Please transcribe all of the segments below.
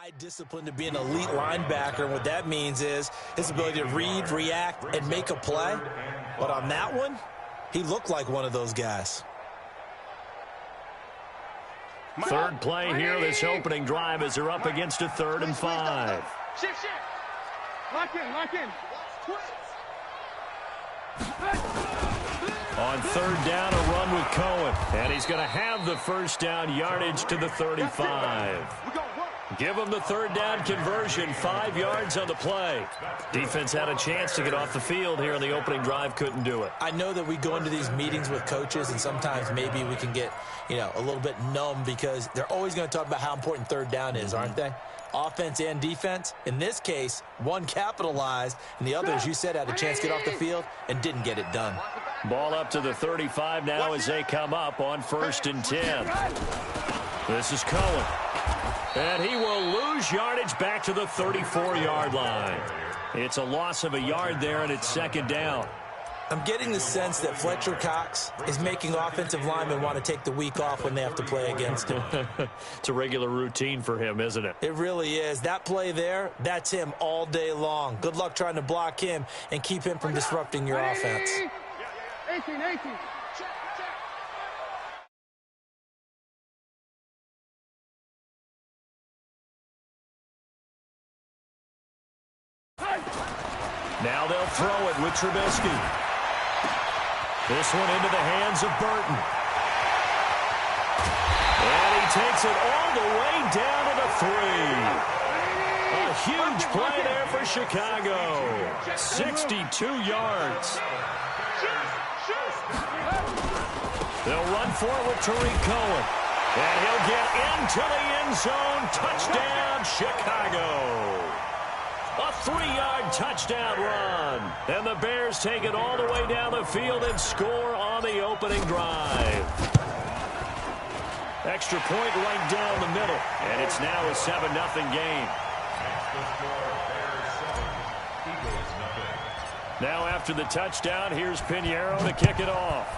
high discipline to be an elite linebacker, and what that means is his ability to read, react, and make a play. But on that one, he looked like one of those guys. Third play here, this opening drive as they're up against a 3rd and 5. Shift. Lock in. On 3rd down, a run with Cohen. And he's going to have the first down yardage to the 35. Give him the 3rd down conversion, 5 yards on the play. Defense had a chance to get off the field here in the opening drive, couldn't do it. I know that we go into these meetings with coaches, and sometimes maybe we can get, a little bit numb because they're always going to talk about how important 3rd down is, aren't they? Offense and defense. In this case, one capitalized, and the other, as you said, had a chance to get off the field and didn't get it done. Ball up to the 35 now as they come up on 1st and 10. This is Cohen. And he will lose yardage back to the 34-yard line. It's a loss of a yard there, and it's 2nd down. I'm getting the sense that Fletcher Cox is making offensive linemen want to take the week off when they have to play against him. It's a regular routine for him, isn't it? It really is. That play there, that's him all day long. Good luck trying to block him and keep him from disrupting your offense. 18. Now they'll throw it with Trubisky. This one into the hands of Burton. And he takes it all the way down to the 3. A huge play there for Chicago. 62 yards. They'll run forward with Tariq Cohen. And he'll get into the end zone. Touchdown, Chicago. A 3-yard touchdown run. And the Bears take it all the way down the field and score on the opening drive. Extra point right down the middle. And it's now a 7-0 game. Now after the touchdown, here's Pinheiro to kick it off.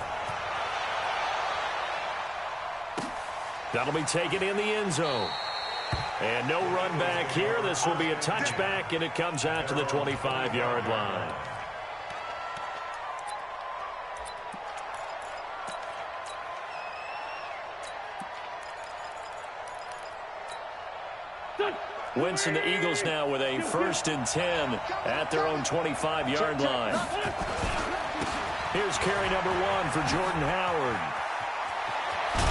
That'll be taken in the end zone. And no run back here. This will be a touchback, and it comes out to the 25-yard line. Wentz and the Eagles now with a 1st and 10 at their own 25-yard line. Here's carry number 1 for Jordan Howard.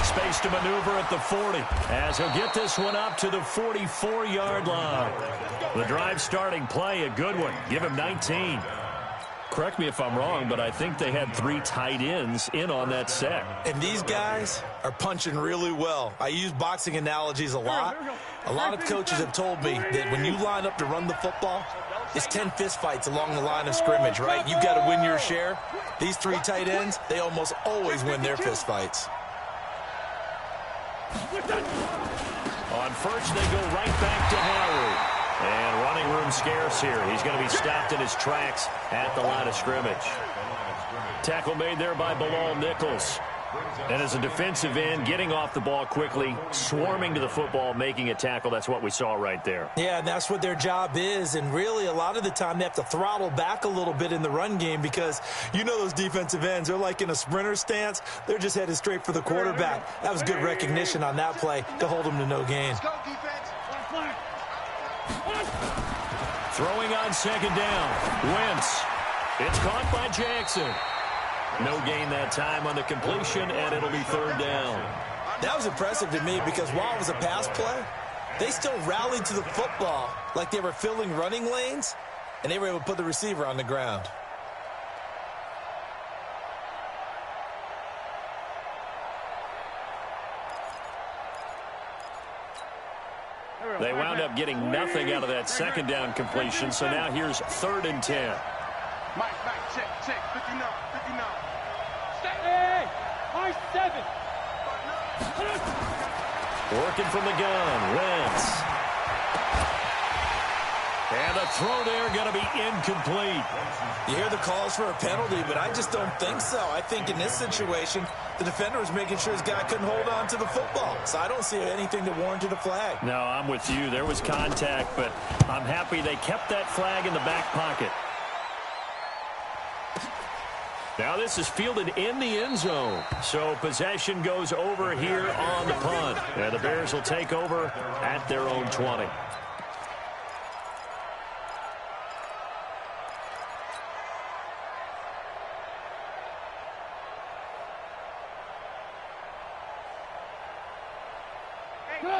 Space to maneuver at the 40 as he'll get this one up to the 44-yard line. The drive starting play, a good one. Give him 19. Correct me if I'm wrong, but I think they had 3 tight ends in on that set. And these guys are punching really well. I use boxing analogies a lot. A lot of coaches have told me that when you line up to run the football, it's 10 fistfights along the line of scrimmage, right? You've got to win your share. These 3 tight ends, they almost always win their fistfights. On first, they go right back to Howard. And running room scarce here. He's going to be stopped in his tracks at the line of scrimmage. Tackle made there by Bilal Nichols. And as a defensive end, getting off the ball quickly, swarming to the football, making a tackle. That's what we saw right there. Yeah, and that's what their job is. And really, a lot of the time, they have to throttle back a little bit in the run game because you know those defensive ends, they're like in a sprinter stance. They're just headed straight for the quarterback. That was good recognition on that play to hold them to no gain. Throwing on 2nd down. Wentz. It's caught by Jackson. No gain that time on the completion, and it'll be 3rd down. That was impressive to me because while it was a pass play, they still rallied to the football like they were filling running lanes, and they were able to put the receiver on the ground. They wound up getting nothing out of that 2nd down completion, so now here's 3rd and 10. Mike, check, 59. Hey, Mike 7. Working from the gun, Wentz. And the throw there going to be incomplete. You hear the calls for a penalty, but I just don't think so. I think in this situation, The defender was making sure his guy couldn't hold on to the football. So I don't see anything that warranted a flag. No, I'm with you. There was contact, but I'm happy they kept that flag in the back pocket. Now this is fielded in the end zone. So possession goes over here on the punt. And the Bears will take over at their own 20.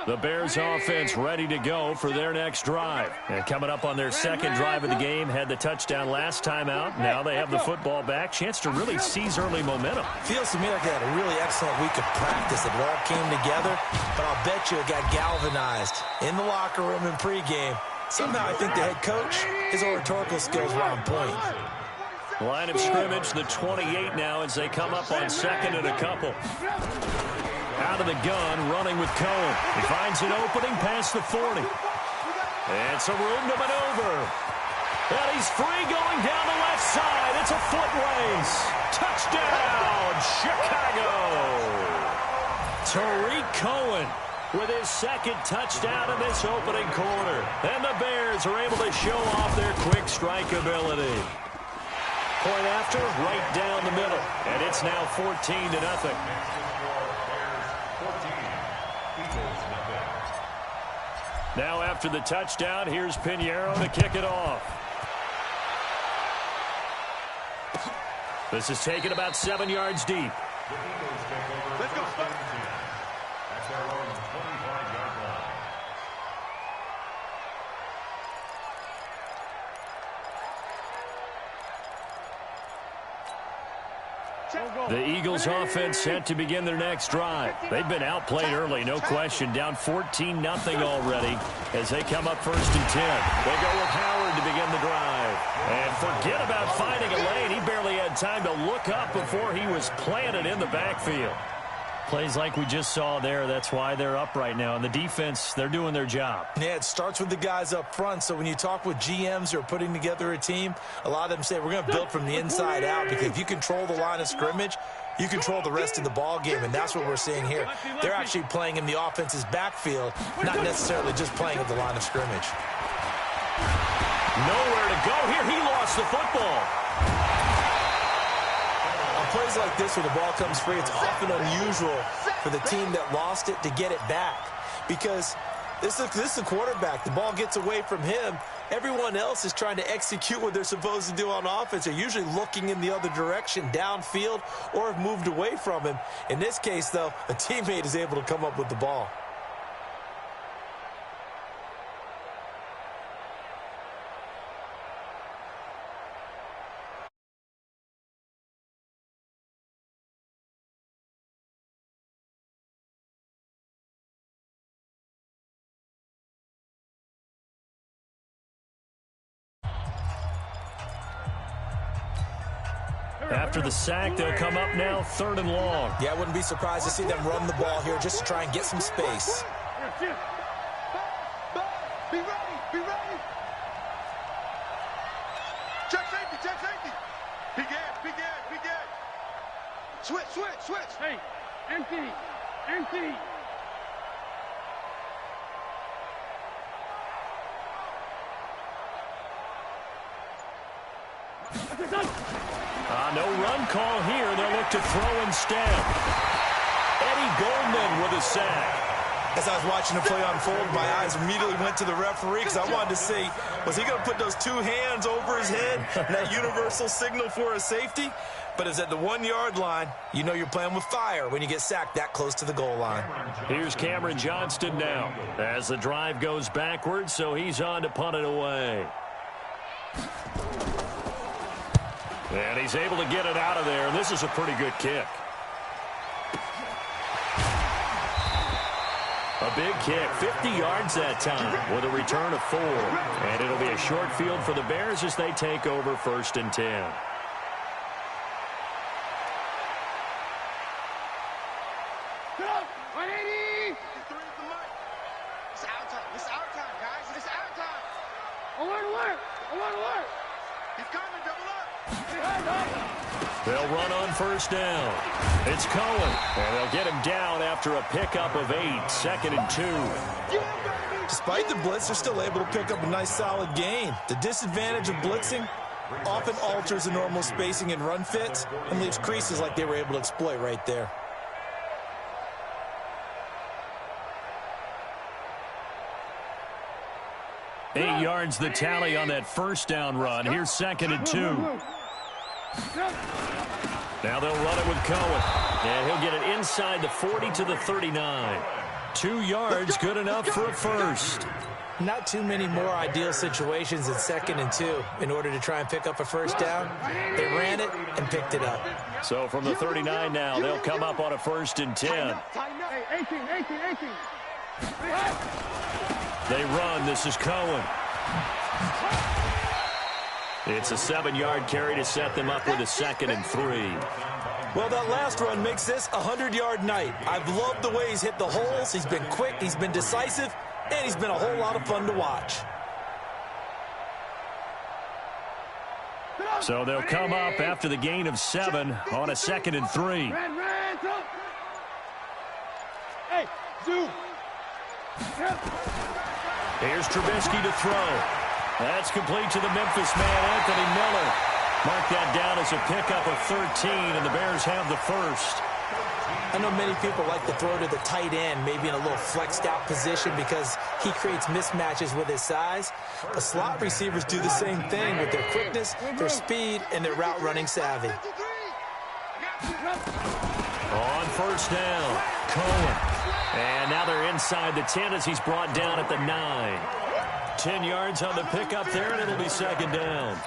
The Bears offense ready to go for their next drive. And coming up on their second drive of the game, had the touchdown last time out. Now they have the football back. Chance to really seize early momentum. Feels to me like they had a really excellent week of practice. It all came together, but I'll bet you it got galvanized in the locker room in pregame. Somehow I think the head coach, his oratorical skills were on point. Line of scrimmage, the 28 now as they come up on second and a couple. Out of the gun, running with Cohen. He finds an opening past the 40. And some room to maneuver. And he's free going down the left side. It's a foot race. Touchdown, Chicago. Tariq Cohen with his second touchdown in this opening quarter. And the Bears are able to show off their quick strike ability. Point after, right down the middle. And it's now 14-0. Now after the touchdown, here's Pinheiro to kick it off. This is taken about 7 yards deep. Let's go. The Eagles offense set to begin their next drive. They've been outplayed early, no question. Down 14-0 already as they come up 1st and 10. They go with Howard to begin the drive. And forget about finding a lane. He barely had time to look up before he was planted in the backfield. Plays like we just saw there. That's why they're up right now. And the defense, they're doing their job. Yeah, it starts with the guys up front. So when you talk with GMs who are putting together a team, a lot of them say we're going to build from the inside out, because if you control the line of scrimmage, you control the rest of the ball game, and that's what we're seeing here. They're actually playing in the offense's backfield, not necessarily just playing at the line of scrimmage. Nowhere to go here. He lost the football. Plays like this where the ball comes free, it's often unusual for the team that lost it to get it back, because this is the quarterback. The ball gets away from him. Everyone else is trying to execute what they're supposed to do on offense. They're usually looking in the other direction, downfield, or have moved away from him. In this case, though, a teammate is able to come up with the ball. After the sack, they'll come up now 3rd and long. Yeah, I wouldn't be surprised to see them run the ball here just to try and get some space. Be ready. Be ready. Check safety. Check safety. Be good. Switch. Hey, empty. No run call here. They'll look to throw instead. Eddie Goldman with a sack. As I was watching the play unfold, my eyes immediately went to the referee because I wanted to see, was he going to put those 2 hands over his head, that universal signal for a safety? But it's at the 1-yard line. You know you're playing with fire when you get sacked that close to the goal line. Here's Cameron Johnston now as the drive goes backwards, so he's on to punt it away. And he's able to get it out of there, and this is a pretty good kick. A big kick, 50 yards that time with a return of 4. And it'll be a short field for the Bears as they take over 1st and 10. They'll run on first down. It's Cohen, and they'll get him down after a pickup of 8, 2nd and 2. Despite the blitz, they're still able to pick up a nice solid gain. The disadvantage of blitzing often alters the normal spacing and run fits and leaves creases like they were able to exploit right there. Eight yards the tally on that first down run. Here's 2nd and 2. Now they'll run it with Cohen. And he'll get it inside the 40 to the 39. 2 yards, good enough for a first. Not too many more ideal situations in 2nd and 2 in order to try and pick up a first down. They ran it and picked it up. So from the 39 now, they'll come up on a 1st and 10. 18. They run. This is Cohen. It's a 7-yard carry to set them up with a 2nd and 3. Well, that last run makes this a 100-yard night. I've loved the way he's hit the holes. He's been quick. He's been decisive. And he's been a whole lot of fun to watch. So they'll come up after the gain of 7 on a 2nd and 3. Hey, Zoo. Here's Trubisky to throw. That's complete to the Memphis man, Anthony Miller. Mark that down as a pickup of 13, and the Bears have the first. I know many people like to throw to the tight end, maybe in a little flexed out position because he creates mismatches with his size. But slot receivers do the same thing with their quickness, their speed, and their route running savvy. On first down, Cohen. And now they're inside the 10 as he's brought down at the 9. 10 yards on the pickup there, and it'll be 2nd down.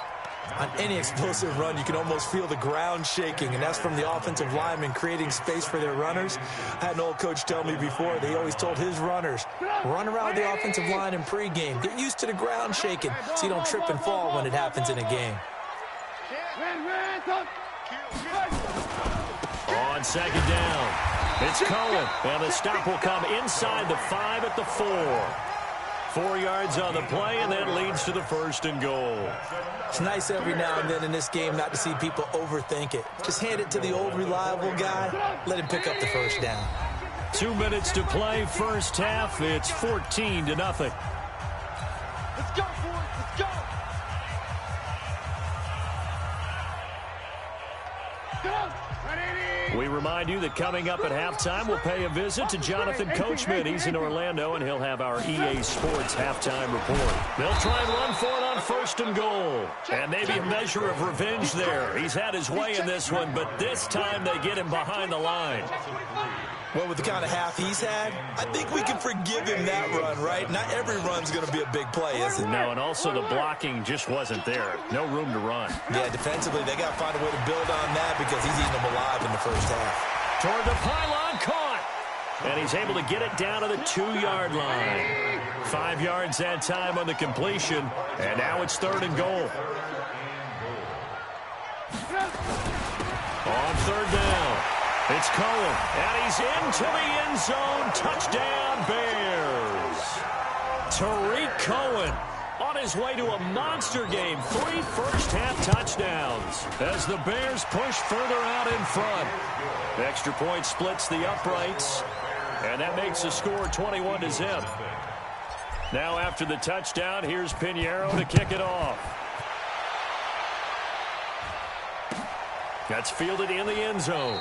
On any explosive run, you can almost feel the ground shaking, and that's from the offensive linemen creating space for their runners. I had an old coach tell me before, they always told his runners, run around the offensive line in pregame. Get used to the ground shaking so you don't trip and fall when it happens in a game. On 2nd down, it's Cohen, and the stop will come inside the 5 at the 4. 4 yards on the play, and that leads to the 1st and goal. It's nice every now and then in this game not to see people overthink it. Just hand it to the old reliable guy. Let him pick up the first down. 2 minutes to play, first half. It's 14-0. Let's go, boys. Let's go. We remind you that coming up at halftime, we'll pay a visit to Jonathan Coachman. He's in Orlando, and he'll have our EA Sports halftime report. They'll try and run for it on 1st and goal. And maybe a measure of revenge there. He's had his way in this one, but this time they get him behind the line. Well, with the kind of half he's had, I think we can forgive him that run, right? Not every run's going to be a big play, is it? No, and also the blocking just wasn't there. No room to run. Yeah, defensively, they got to find a way to build on that because he's eating them alive in the first half. Toward the pylon, caught. And he's able to get it down to the 2-yard line. 5 yards that time on the completion, and now it's 3rd and goal. On 3rd down. It's Cohen, and he's into the end zone. Touchdown, Bears. Tariq Cohen on his way to a monster game. 3 first-half touchdowns as the Bears push further out in front. The extra point splits the uprights, and that makes the score 21-0. Now after the touchdown, here's Pinheiro to kick it off. That's fielded in the end zone.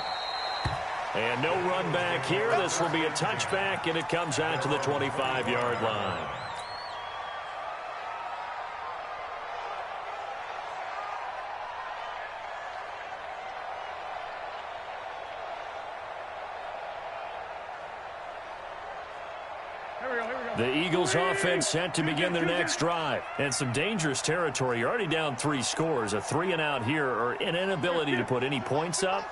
And no run back here. This will be a touchback, and it comes out to the 25-yard line. The Eagles offense set to begin their next drive. And some dangerous territory. You're already down 3 scores. A 3-and-out here, or an inability to put any points up.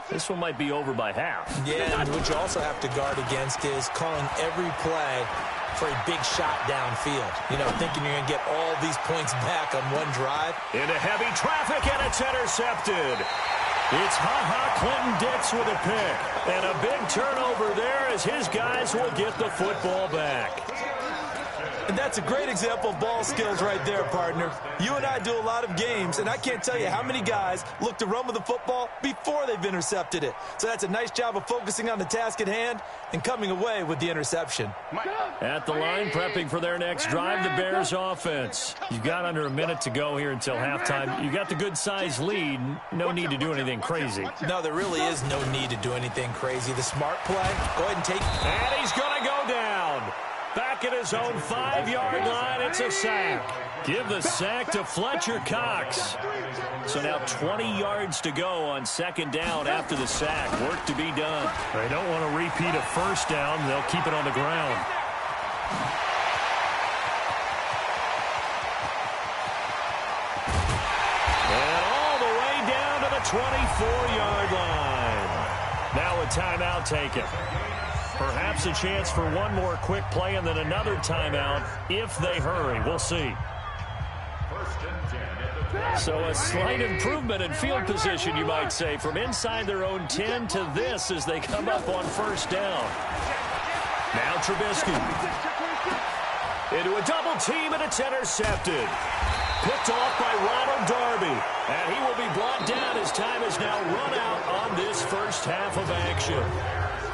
This one might be over by half. Yeah, and what you also have to guard against is calling every play for a big shot downfield. You know, thinking you're going to get all these points back on one drive. Into heavy traffic, and it's intercepted. It's Clinton-Dix with a pick. And a big turnover there as his guys will get the football back. And that's a great example of ball skills right there, partner. You and I do a lot of games, and I can't tell you how many guys look to run with the football before they've intercepted it. So that's a nice job of focusing on the task at hand and coming away with the interception. At the line, prepping for their next drive, the Bears offense. You've got under a minute to go here until halftime. You got the good-sized lead. No need to do anything crazy. No, there really is no need to do anything crazy. The smart play, go ahead and take it. And he's going to go down. Back at his own 5-yard line, it's a sack. Give the sack to Fletcher Cox. So now 20 yards to go on second down after the sack. Work to be done. They don't want to repeat a first down. They'll keep it on the ground. And all the way down to the 24-yard line. Now a timeout taken. Perhaps a chance for one more quick play and then another timeout if they hurry. We'll see. So a slight improvement in field position, you might say, from inside their own 10 to this as they come up on first down. Now Trubisky. Into a double team, and it's intercepted. Picked off by Ronald Darby. And he will be brought down as time is now run out on this first half of action.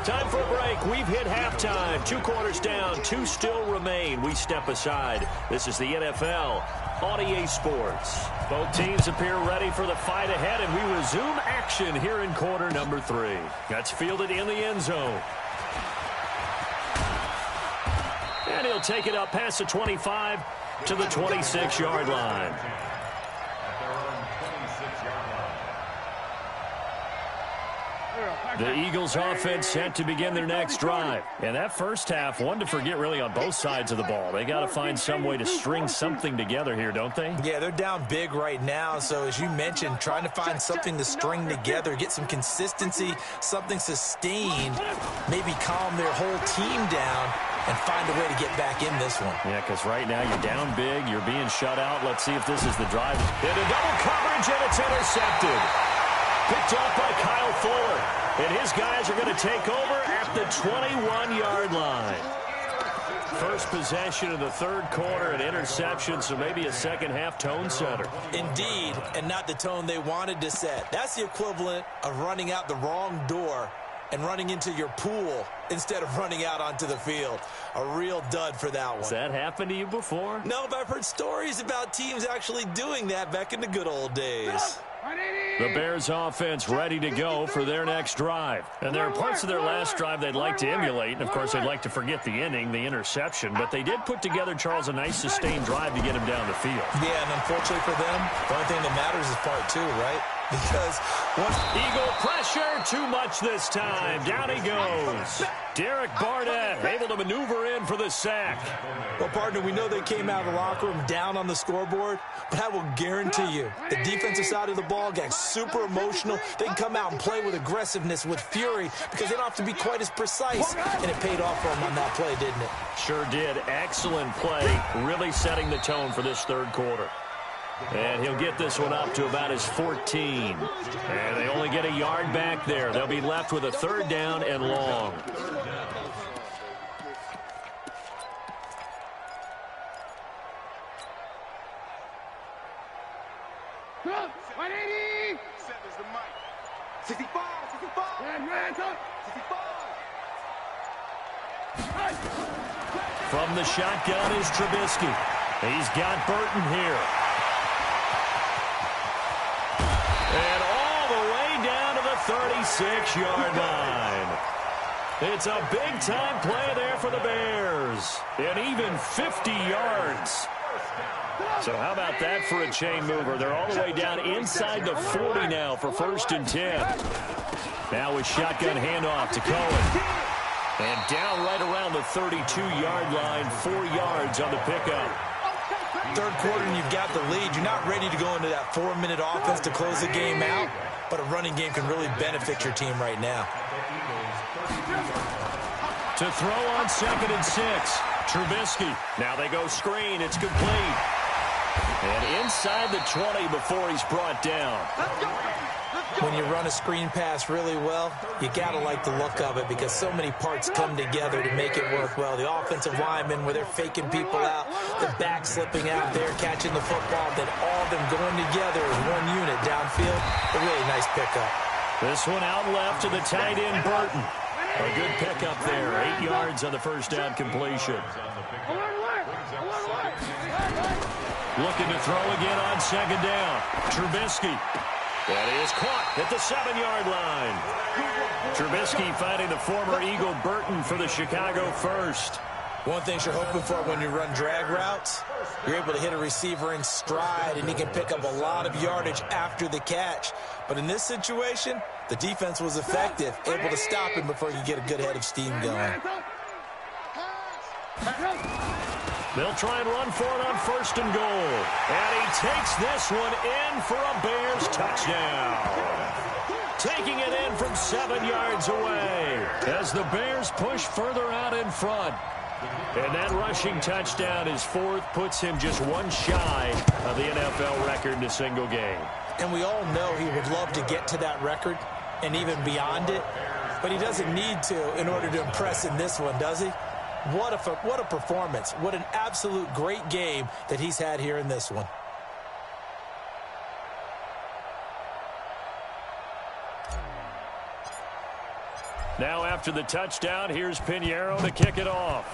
Time for a break. We've hit halftime. 2 quarters down. 2 still remain. We step aside. This is the NFL on EA Sports. Both teams appear ready for the fight ahead, and we resume action here in quarter number 3. That's fielded in the end zone. And he'll take it up past the 25 to the 26-yard line. The Eagles offense set to begin their next drive. And that first half, one to forget really on both sides of the ball. They got to find some way to string something together here, don't they? Yeah, they're down big right now. So as you mentioned, trying to find something to string together, get some consistency, something sustained, maybe calm their whole team down and find a way to get back in this one. Yeah, because right now you're down big, you're being shut out. Let's see if this is the drive. Into double coverage, and it's intercepted. Picked off by Kyle Fuller. And his guys are going to take over at the 21-yard line. First possession of the third quarter, an interception, so maybe a second-half tone setter. Indeed, and not the tone they wanted to set. That's the equivalent of running out the wrong door and running into your pool instead of running out onto the field. A real dud for that one. Has that happened to you before? No, but I've heard stories about teams actually doing that back in the good old days. The Bears offense ready to go for their next drive. And there are parts of their last drive they'd like to emulate. And, of course, they'd like to forget the inning, the interception. But they did put together, Charles, a nice sustained drive to get him down the field. Yeah, and unfortunately for them, the only thing that matters is part 2, right? Because once Eagle pressure, too much this time. Down he goes. Derek Barnett able to maneuver in for the sack. Well, partner, we know they came out of the locker room down on the scoreboard, but I will guarantee you the defensive side of the ball got super emotional. They can come out and play with aggressiveness, with fury, because they don't have to be quite as precise, and it paid off for them on that play, didn't it? Sure did. Excellent play, really setting the tone for this third quarter. And he'll get this one up to about his 14. And they only get a yard back there. They'll be left with a third down and long. From the shotgun is Trubisky. He's got Burton here. And all the way down to the 36-yard line. It's a big-time play there for the Bears. And even 50 yards. So how about that for a chain mover? They're all the way down inside the 40 now for 1st and 10. Now with shotgun handoff to Cohen. And down right around the 32-yard line, 4 yards on the pickup. Third quarter and you've got the lead. You're not ready to go into that 4-minute offense to close the game out, but a running game can really benefit your team right now. To throw on 2nd and 6, Trubisky. Now they go screen. It's complete. And inside the 20 before he's brought down. When you run a screen pass really well, you got to like the look of it because so many parts come together to make it work well. The offensive linemen, where they're faking people out, the back slipping out there, catching the football, then all of them going together as one unit downfield. A really nice pickup. This one out left to the tight end, Burton. A good pickup there. 8 yards on the first down completion. Looking to throw again on second down. Trubisky. That is caught at the 7-yard line. Trubisky finding the former Eagle Burton for the Chicago first. One thing you're hoping for when you run drag routes, you're able to hit a receiver in stride, and he can pick up a lot of yardage after the catch. But in this situation, the defense was effective, able to stop him before he could get a good head of steam going. They'll try and run for it on first and goal. And he takes this one in for a Bears touchdown. Taking it in from 7 yards away as the Bears push further out in front. And that rushing touchdown, his fourth, puts him just one shy of the NFL record in a single game. And we all know he would love to get to that record and even beyond it, but he doesn't need to in order to impress in this one, does he? What a performance. What an absolute great game that he's had here in this one. Now after the touchdown, here's Pinheiro to kick it off.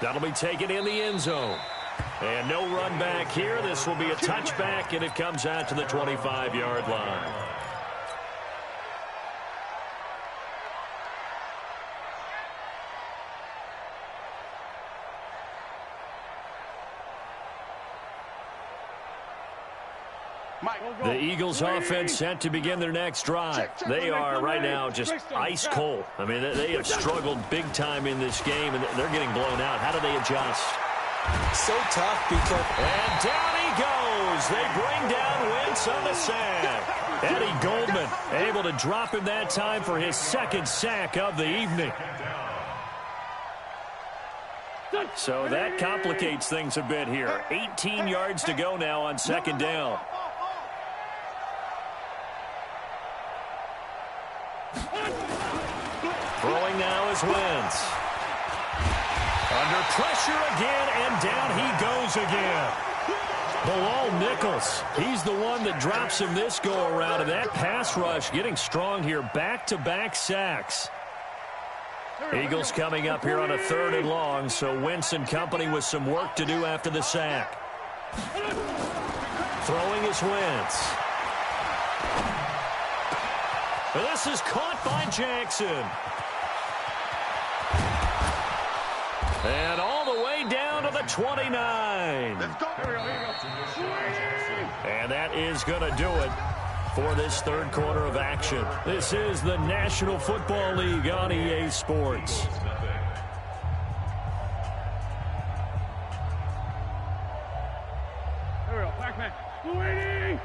That'll be taken in the end zone. And no run back here. This will be a touchback, and it comes out to the 25-yard line. The Eagles offense set to begin their next drive. They are right now just ice cold. I mean, they have struggled big time in this game, and they're getting blown out. How do they adjust? So tough because... And down he goes. They bring down Wentz on the sack. Eddie Goldman able to drop him that time for his second sack of the evening. So that complicates things a bit here. 18 yards to go now on second down. Throwing now is Wentz. Under pressure again, and down he goes again. Bilal Nichols, he's the one that drops him this go-around, and that pass rush getting strong here. Back-to-back sacks. Eagles coming up here on a 3rd and long, so Wentz and company with some work to do after the sack. Throwing is Wentz. This is caught by Jackson. And all the way down to the 29. And that is going to do it for this third quarter of action. This is the National Football League on EA Sports. There we go, Pac-Man. 280.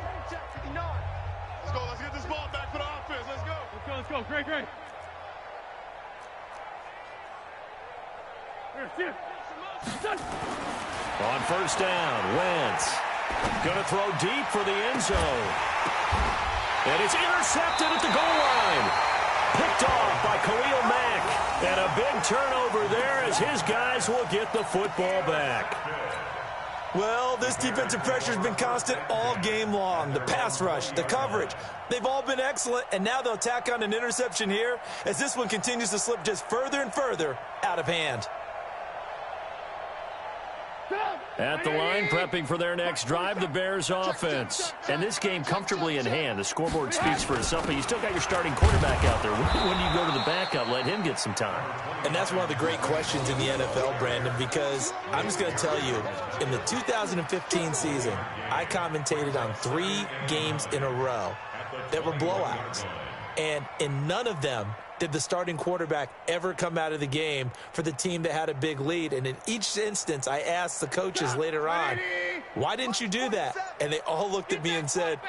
Let's go. Let's get this ball back for the offense. Let's go. Let's go. Great. Here, on first down, Wentz going to throw deep for the end zone. And it's intercepted at the goal line. Picked off by Khalil Mack. And a big turnover there as his guys will get the football back. Well, this defensive pressure has been constant all game long. The pass rush, the coverage, they've all been excellent, and now they'll tack on an interception here as this one continues to slip just further and further out of hand. At the line, prepping for their next drive, the Bears offense. And this game comfortably in hand. The scoreboard speaks for itself, but you still got your starting quarterback out there. When do you go to the backup, let him get some time? And that's one of the great questions in the NFL, Brandon, because I'm just going to tell you, in the 2015 season, I commentated on 3 games in a row that were blowouts. And in none of them did the starting quarterback ever come out of the game for the team that had a big lead. And in each instance, I asked the coaches later on, why didn't you do that? And they all looked at me and said,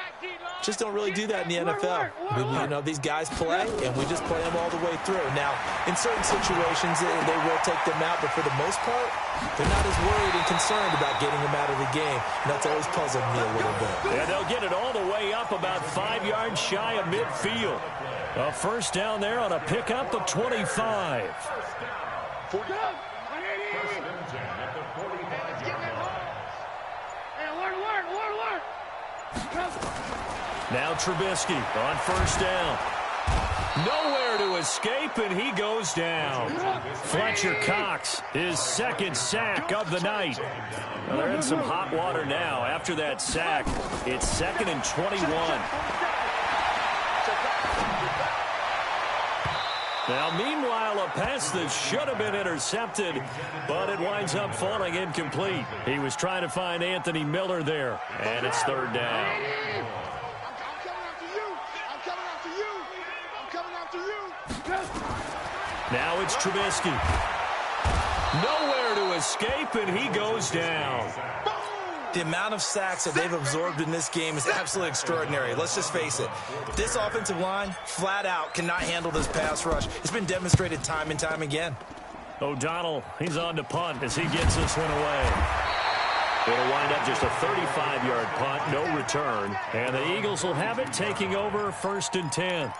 Just don't really do that in the NFL. You know, these guys play, and we just play them all the way through. Now, in certain situations, they will take them out, but for the most part, they're not as worried and concerned about getting them out of the game. And that's always puzzled me a little bit. And they'll get it all the way up about 5 yards shy of midfield. A first down there on a pickup of 25. Now Trubisky on first down. Nowhere to escape, and he goes down. Fletcher Cox, his second sack of the night. Well, they're in some hot water now. After that sack, it's 2nd and 21. Now, meanwhile, a pass that should have been intercepted, but it winds up falling incomplete. He was trying to find Anthony Miller there, and it's 3rd down. Now it's Trubisky. Nowhere to escape, and he goes down. The amount of sacks that they've absorbed in this game is absolutely extraordinary. Let's just face it. This offensive line, flat out, cannot handle this pass rush. It's been demonstrated time and time again. O'Donnell, he's on to punt as he gets this one away. It'll wind up just a 35-yard punt, no return. And the Eagles will have it, taking over 1st and 10.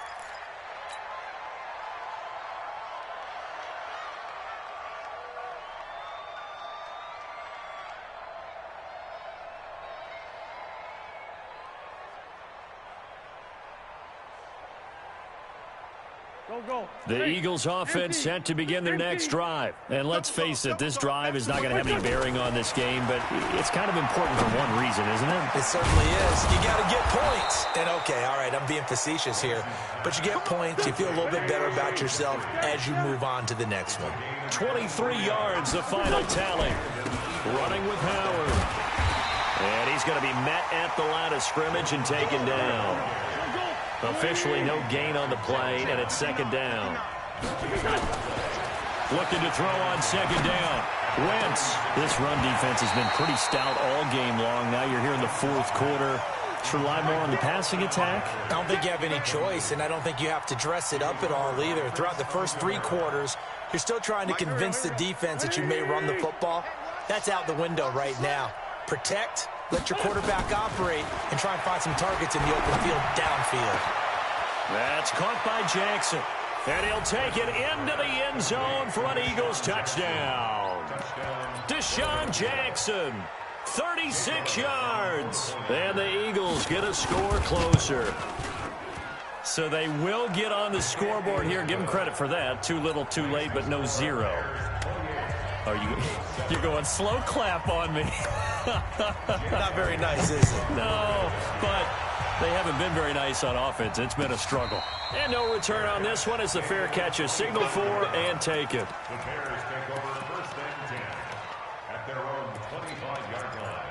The Eagles offense set to begin their next drive. And let's face it, this drive is not going to have any bearing on this game, but it's kind of important for one reason, isn't it? It certainly is. You got to get points. And okay, all right, I'm being facetious here, but you get points, you feel a little bit better about yourself as you move on to the next one. 23 yards, the final tally. Running with Howard. And he's going to be met at the line of scrimmage and taken down. Officially no gain on the play, and it's 2nd down. Looking to throw on 2nd down. Wentz. This run defense has been pretty stout all game long. Now you're here in the 4th quarter. Let's rely more on the passing attack. I don't think you have any choice, and I don't think you have to dress it up at all either. Throughout the first 3 quarters, you're still trying to convince the defense that you may run the football. That's out the window right now. Protect, let your quarterback operate, and try and find some targets in the open field downfield. That's caught by Jackson. And he'll take it into the end zone for an Eagles touchdown. Deshaun Jackson, 36 yards. And the Eagles get a score closer. So they will get on the scoreboard here. Give them credit for that. Too little, too late, but no 0. You're going slow clap on me. Not very nice, is it? No, but they haven't been very nice on offense. It's been a struggle. And no return on this one as the fair catch is signaled for and taken. The Bears take over 1st and 10 at their own 25-yard line.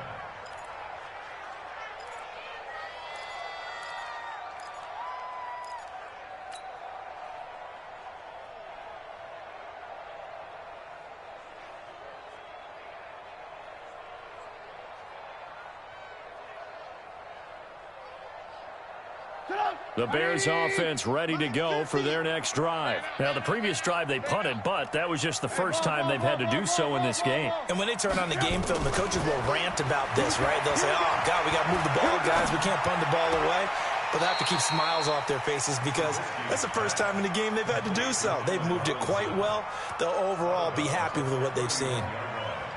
The Bears offense ready to go for their next drive. Now, the previous drive they punted, but that was just the first time they've had to do so in this game. And when they turn on the game film, the coaches will rant about this, right? They'll say, oh, God, we got to move the ball, guys. We can't punt the ball away. But they have to keep smiles off their faces because that's the first time in the game they've had to do so. They've moved it quite well. They'll overall be happy with what they've seen.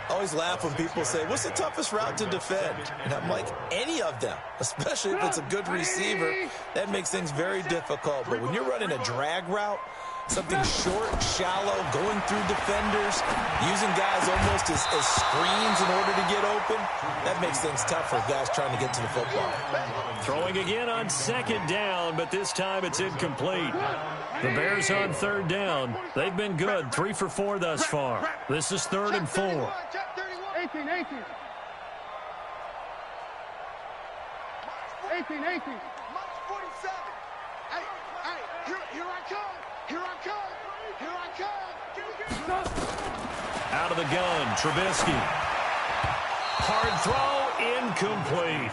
I always laugh when people say, what's the toughest route to defend? And I'm like, any of them, especially if it's a good receiver. That makes things very difficult. But when you're running a drag route, something short, shallow, going through defenders, using guys almost as screens in order to get open, that makes things tough for guys trying to get to the football. Throwing again on 2nd down, but this time it's incomplete. The Bears on 3rd down. They've been good, 3 for 4 thus far. This is 3rd and 4. 18. 18. March 47. Hey, here I come. Here I come. Here I come. Out of the gun, Trubisky. Hard throw, incomplete.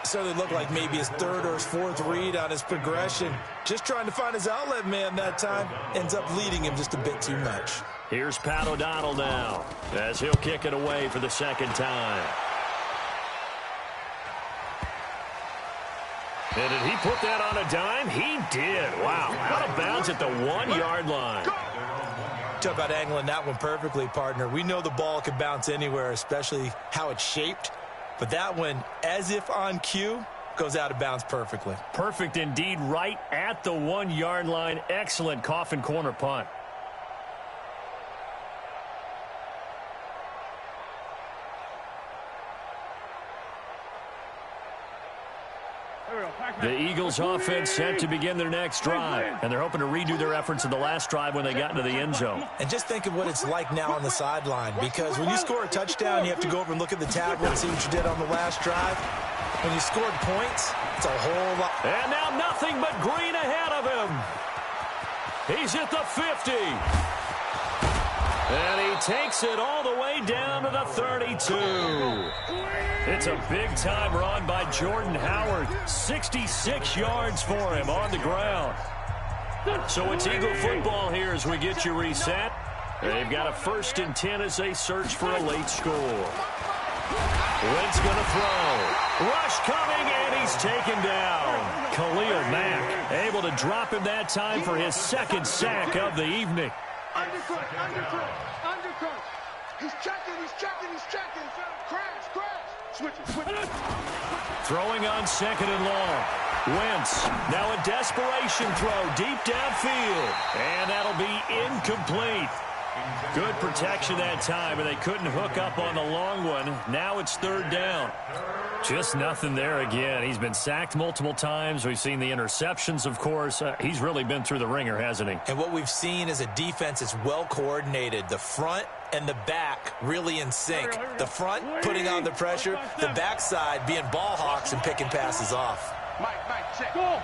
Certainly looked like maybe his third or his fourth read on his progression. Just trying to find his outlet man that time. Ends up leading him just a bit too much. Here's Pat O'Donnell now as he'll kick it away for the second time. And did he put that on a dime? He did. Wow. Out of bounds at the 1-yard line. Talk about angling that one perfectly, partner. We know the ball can bounce anywhere, especially how it's shaped. But that one, as if on cue, goes out of bounds perfectly. Perfect indeed, right at the 1-yard line. Excellent coffin corner punt. The Eagles offense set to begin their next drive, and they're hoping to redo their efforts in the last drive when they got into the end zone. And just think of what it's like now on the sideline, because when you score a touchdown, you have to go over and look at the tablet and see what you did on the last drive. When you scored points, it's a whole lot. And now nothing but green ahead of him. He's at the 50. And he takes it all the way down to the 32. It's a big-time run by Jordan Howard. 66 yards for him on the ground. So it's Eagle football here as we get you reset. They've got a 1st and 10 as they search for a late score. Wentz going to throw. Rush coming, and he's taken down. Khalil Mack able to drop him that time for his 2nd sack of the evening. Undercut. He's checking. Crash. Switch it. Throwing on 2nd and long. Wentz, now a desperation throw deep downfield. And that'll be incomplete. Good protection that time, and they couldn't hook up on the long one. Now it's 3rd down. Just nothing there again. He's been sacked multiple times. We've seen the interceptions, of course. He's really been through the ringer, hasn't he? And what we've seen is a defense that's well coordinated. The front and the back really in sync. The front putting on the pressure, the backside being ball hawks and picking passes off. Mike, check. Go.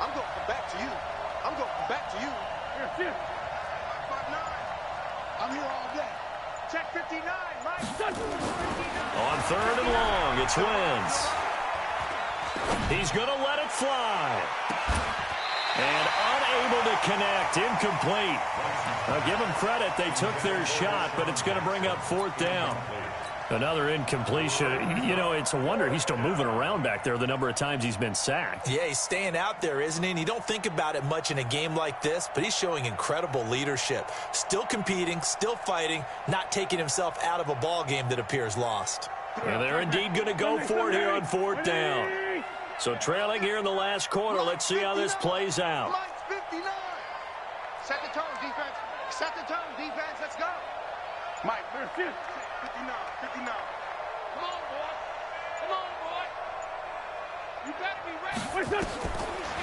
I'm going back to you. Here. 5'9". I'm here all day. Check 59, Mike. On 3rd and long, it's Wentz. He's going to let it fly. And unable to connect, incomplete. I'll give them credit, they took their shot, but it's going to bring up 4th down. Another incompletion. You know, it's a wonder he's still moving around back there the number of times he's been sacked. Yeah, he's staying out there, isn't he? And you don't think about it much in a game like this, but he's showing incredible leadership. Still competing, still fighting, not taking himself out of a ball game that appears lost. And they're indeed going to go for it here on 4th down. So trailing here in the last quarter, let's see how this plays out. Mike's 59. Set the tone, defense. Let's go. Mike, 59. Come on, boy. You better be ready.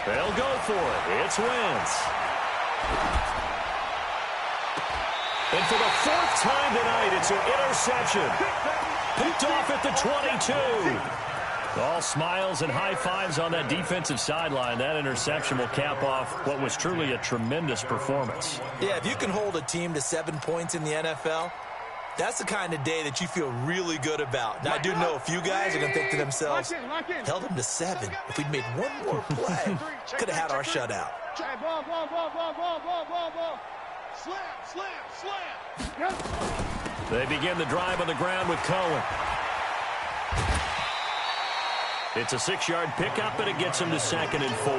They'll go for it. It's Wentz. And for the 4th time tonight, it's an interception. Picked off at the 22. All smiles and high fives on that defensive sideline. That interception will cap off what was truly a tremendous performance. Yeah, if you can hold a team to 7 points in the NFL, that's the kind of day that you feel really good about. Now, I do know a few guys are going to think to themselves, held them to 7. If we'd made one more play, could have had our shutout. Slam. They begin the drive on the ground with Cohen. It's a 6-yard pickup, and it gets him to 2nd and 4.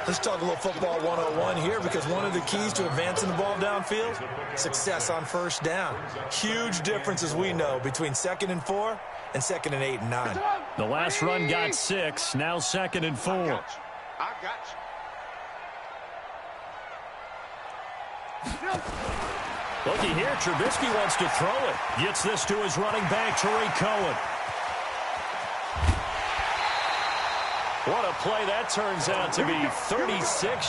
Let's talk a little football 101 here, because one of the keys to advancing the ball downfield, success on 1st down. Huge difference, as we know, between 2nd and 4 and 2nd and 8 and 9. The last run got 6, now 2nd and 4. I got you. Looky here, Trubisky wants to throw it. Gets this to his running back, Tariq Cohen. What a play that turns out to be, 36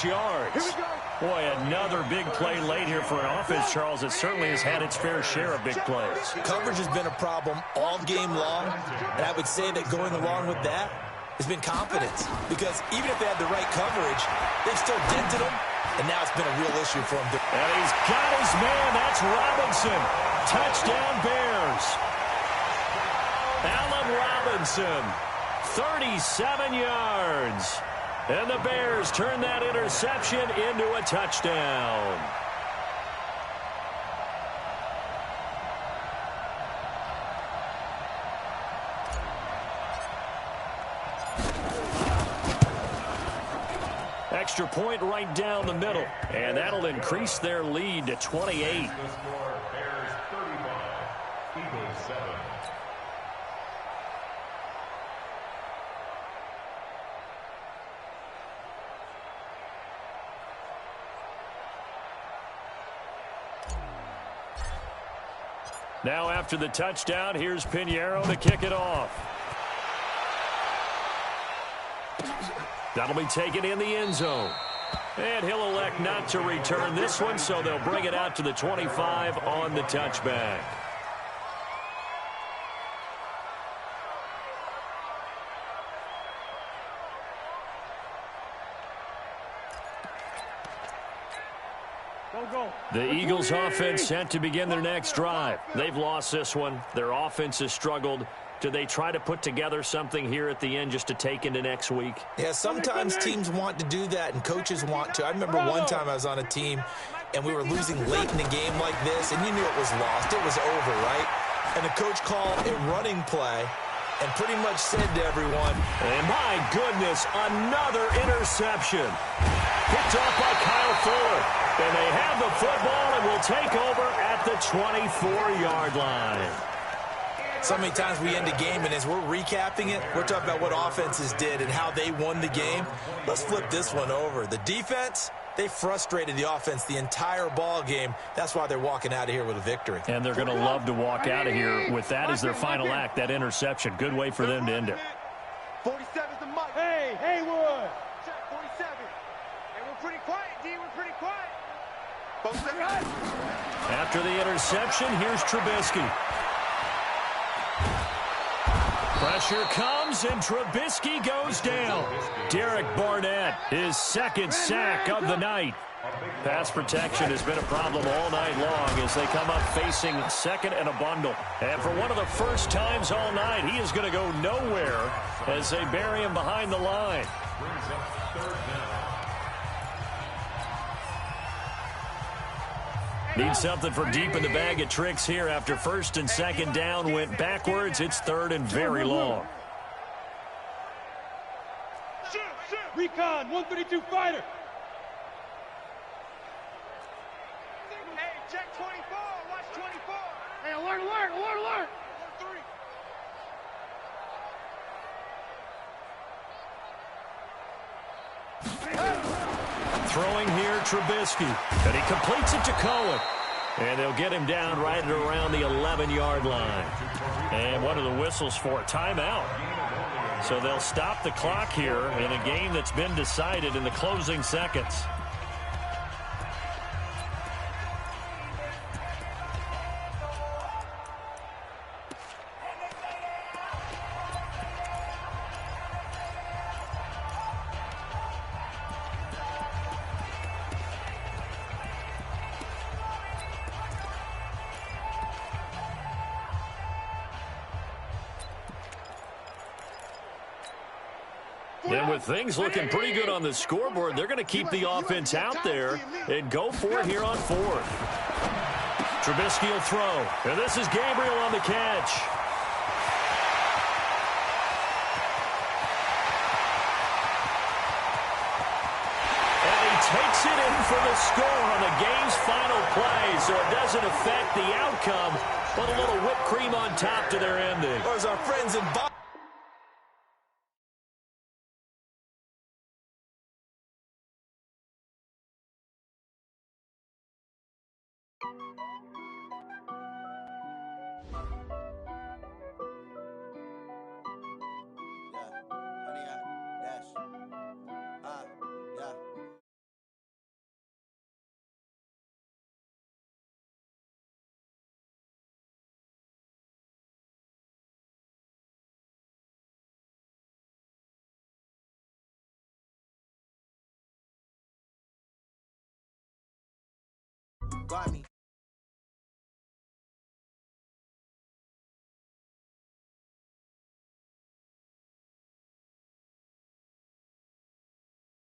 yards. Boy, another big play late here for an offense, Charles. It certainly has had its fair share of big plays. Coverage has been a problem all game long, and I would say that going along with that has been confidence, because even if they had the right coverage, they've still dented them, and now it's been a real issue for them. And he's got his man. That's Robinson. Touchdown, Bears. Allen Robinson, 37 yards. And the Bears turn that interception into a touchdown. Extra point right down the middle, and that'll increase their lead to 28. The score, Bears 35, Eagles 7. Now after the touchdown, here's Pinheiro to kick it off. That'll be taken in the end zone. And he'll elect not to return this one, so they'll bring it out to the 25 on the touchback. The Eagles offense set to begin their next drive. They've lost this one. Their offense has struggled. Do they try to put together something here at the end just to take into next week? Yeah, sometimes teams want to do that and coaches want to. I remember one time I was on a team and we were losing late in the game like this, and you knew it was lost. It was over, right? And the coach called a running play and pretty much said to everyone, and my goodness, another interception. Picked off by Kyle Fuller. And they have the football and will take over at the 24-yard line. So many times we end a game, and as we're recapping it, we're talking about what offenses did and how they won the game. Let's flip this one over. The defense, they frustrated the offense the entire ball game. That's why they're walking out of here with a victory. And they're going to love to walk out of here with that as their final act, that interception. Good way for them to end it. 47's the mic. Hey, Haywood. Check 47. Hey, we're pretty quiet, D. We're pretty quiet. After the interception, here's Trubisky. Pressure comes, and Trubisky goes down. Derek Barnett, his second sack of the night. Pass protection has been a problem all night long as they come up facing second and a bundle. And for one of the first times all night, he is going to go nowhere as they bury him behind the line. Brings up third down. Need something for deep in the bag of tricks here after first and second down went backwards. It's third and very long. Recon, 132 fighter. Hey, check 24. Watch 24. Hey, alert, alert, alert, alert. 1-3. Throwing here, Trubisky. And he completes it to Cohen. And they'll get him down right at around the 11-yard line. And what are the whistles for? Timeout. So they'll stop the clock here in a game that's been decided in the closing seconds. And with things looking pretty good on the scoreboard, they're going to keep the offense out there and go for it here on fourth. Trubisky will throw. And this is Gabriel on the catch. And he takes it in for the score on the game's final play, so it doesn't affect the outcome, but a little whipped cream on top to their ending. Or as our friends in Boston. Got me.